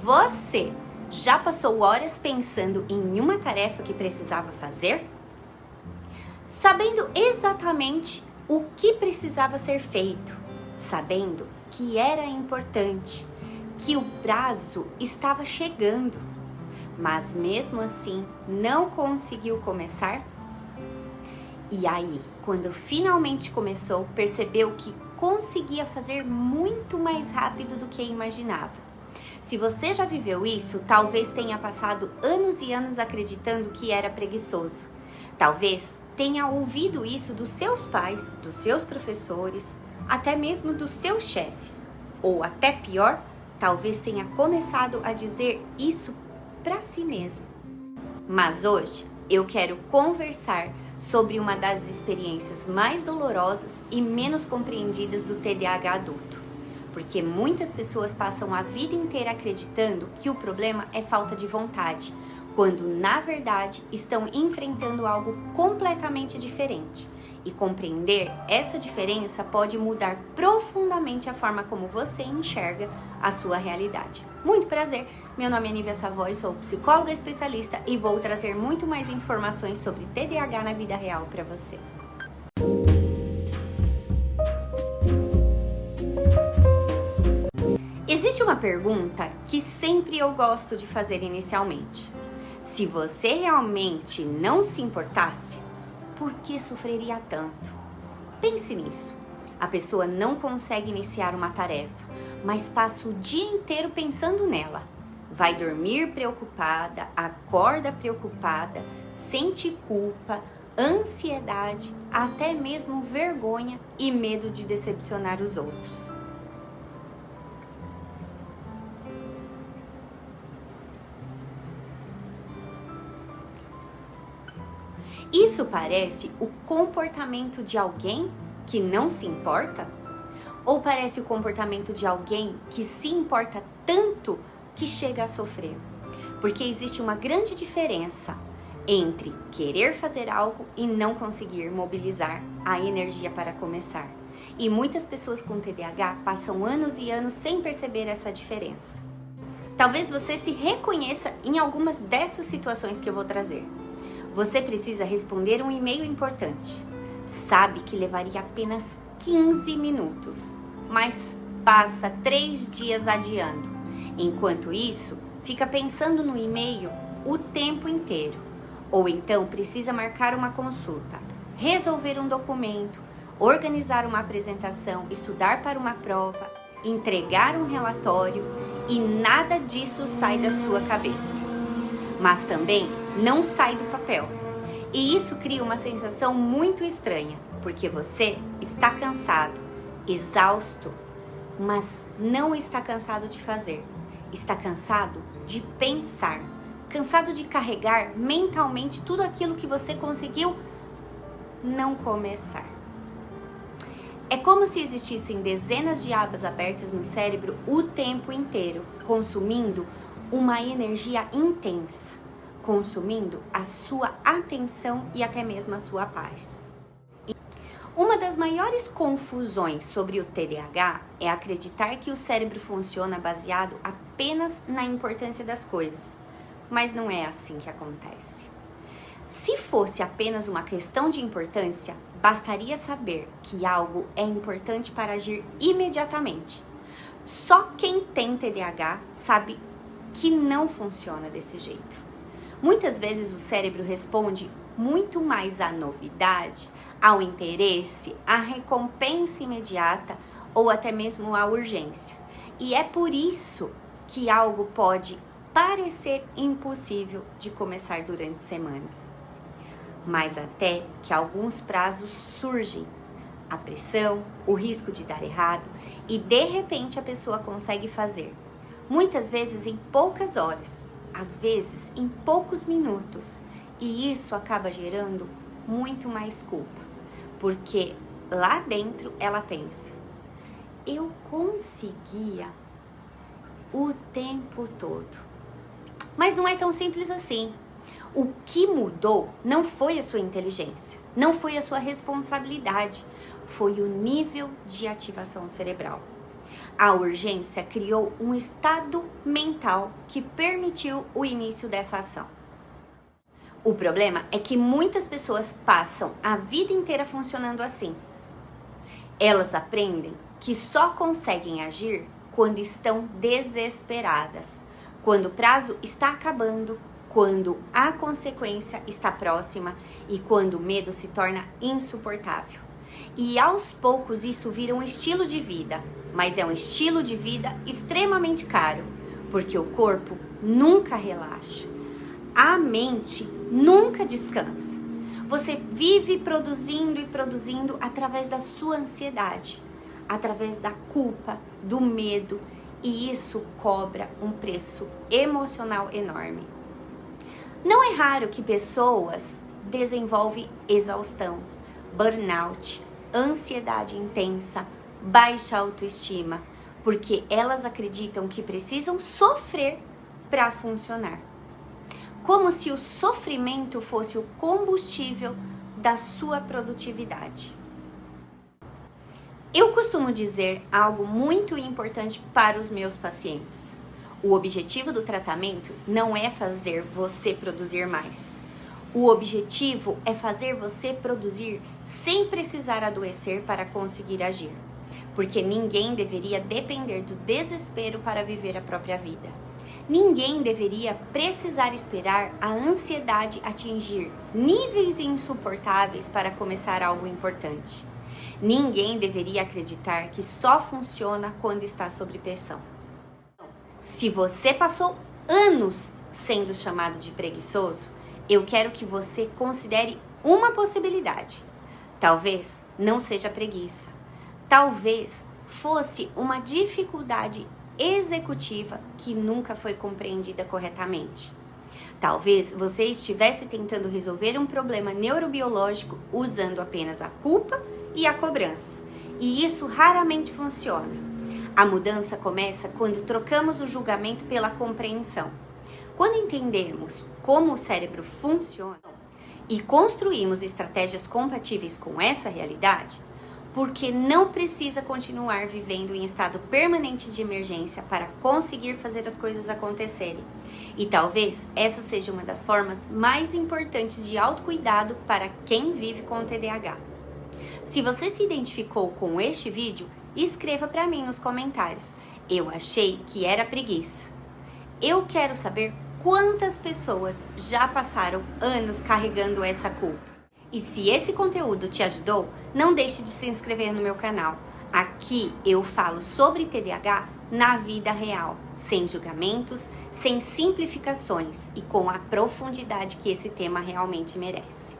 Você já passou horas pensando em uma tarefa que precisava fazer? Sabendo exatamente o que precisava ser feito, sabendo que era importante, que o prazo estava chegando, mas mesmo assim não conseguiu começar? E aí, quando finalmente começou, percebeu que conseguia fazer muito mais rápido do que imaginava. Se você já viveu isso, talvez tenha passado anos e anos acreditando que era preguiçoso. Talvez tenha ouvido isso dos seus pais, dos seus professores, até mesmo dos seus chefes. Ou até pior, talvez tenha começado a dizer isso para si mesmo. Mas hoje eu quero conversar sobre uma das experiências mais dolorosas e menos compreendidas do TDAH adulto. Porque muitas pessoas passam a vida inteira acreditando que o problema é falta de vontade, quando na verdade estão enfrentando algo completamente diferente. E compreender essa diferença pode mudar profundamente a forma como você enxerga a sua realidade. Muito prazer, meu nome é Nívia Savoy, sou psicóloga especialista e vou trazer muito mais informações sobre TDAH na vida real para você. Existe uma pergunta que sempre eu gosto de fazer inicialmente. Se você realmente não se importasse, por que sofreria tanto? Pense nisso. A pessoa não consegue iniciar uma tarefa, mas passa o dia inteiro pensando nela. Vai dormir preocupada, acorda preocupada, sente culpa, ansiedade, até mesmo vergonha e medo de decepcionar os outros. Isso parece o comportamento de alguém que não se importa? Ou parece o comportamento de alguém que se importa tanto que chega a sofrer? Porque existe uma grande diferença entre querer fazer algo e não conseguir mobilizar a energia para começar. E muitas pessoas com TDAH passam anos e anos sem perceber essa diferença. Talvez você se reconheça em algumas dessas situações que eu vou trazer. Você precisa responder um e-mail importante. Sabe que levaria apenas 15 minutos, mas passa 3 dias adiando. Enquanto isso, fica pensando no e-mail o tempo inteiro. Ou então precisa marcar uma consulta, resolver um documento, organizar uma apresentação, estudar para uma prova, entregar um relatório e nada disso sai da sua cabeça. Mas também não sai do papel. E isso cria uma sensação muito estranha, porque você está cansado, exausto, mas não está cansado de fazer. Está cansado de pensar, cansado de carregar mentalmente tudo aquilo que você conseguiu não começar. É como se existissem dezenas de abas abertas no cérebro o tempo inteiro, consumindo uma energia intensa, consumindo a sua atenção e até mesmo a sua paz. Uma das maiores confusões sobre o TDAH é acreditar que o cérebro funciona baseado apenas na importância das coisas, mas não é assim que acontece. Se fosse apenas uma questão de importância, bastaria saber que algo é importante para agir imediatamente. Só quem tem TDAH sabe que não funciona desse jeito. Muitas vezes o cérebro responde muito mais à novidade, ao interesse, à recompensa imediata ou até mesmo à urgência. E é por isso que algo pode parecer impossível de começar durante semanas. Mas até que alguns prazos surgem, a pressão, o risco de dar errado e de repente a pessoa consegue fazer. Muitas vezes em poucas horas, às vezes em poucos minutos, e isso acaba gerando muito mais culpa, porque lá dentro ela pensa: eu conseguia o tempo todo. Mas não é tão simples assim. O que mudou não foi a sua inteligência, não foi a sua responsabilidade, foi o nível de ativação cerebral. A urgência criou um estado mental que permitiu o início dessa ação. O problema é que muitas pessoas passam a vida inteira funcionando assim. Elas aprendem que só conseguem agir quando estão desesperadas, quando o prazo está acabando, quando a consequência está próxima e quando o medo se torna insuportável. E aos poucos isso vira um estilo de vida, mas é um estilo de vida extremamente caro, porque o corpo nunca relaxa, a mente nunca descansa. Você vive produzindo e produzindo através da sua ansiedade, através da culpa, do medo, e isso cobra um preço emocional enorme. Não é raro que pessoas desenvolvem exaustão, burnout, ansiedade intensa, baixa autoestima, porque elas acreditam que precisam sofrer para funcionar. Como se o sofrimento fosse o combustível da sua produtividade. Eu costumo dizer algo muito importante para os meus pacientes. O objetivo do tratamento não é fazer você produzir mais. O objetivo é fazer você produzir sem precisar adoecer para conseguir agir. Porque ninguém deveria depender do desespero para viver a própria vida. Ninguém deveria precisar esperar a ansiedade atingir níveis insuportáveis para começar algo importante. Ninguém deveria acreditar que só funciona quando está sob pressão. Se você passou anos sendo chamado de preguiçoso, eu quero que você considere uma possibilidade. Talvez não seja preguiça. Talvez fosse uma dificuldade executiva que nunca foi compreendida corretamente. Talvez você estivesse tentando resolver um problema neurobiológico usando apenas a culpa e a cobrança. E isso raramente funciona. A mudança começa quando trocamos o julgamento pela compreensão. Quando entendemos como o cérebro funciona e construímos estratégias compatíveis com essa realidade, porque não precisa continuar vivendo em estado permanente de emergência para conseguir fazer as coisas acontecerem. E talvez essa seja uma das formas mais importantes de autocuidado para quem vive com TDAH. Se você se identificou com este vídeo, escreva para mim nos comentários. Eu achei que era preguiça. Eu quero saber quantas pessoas já passaram anos carregando essa culpa. E se esse conteúdo te ajudou, não deixe de se inscrever no meu canal. Aqui eu falo sobre TDAH na vida real, sem julgamentos, sem simplificações e com a profundidade que esse tema realmente merece.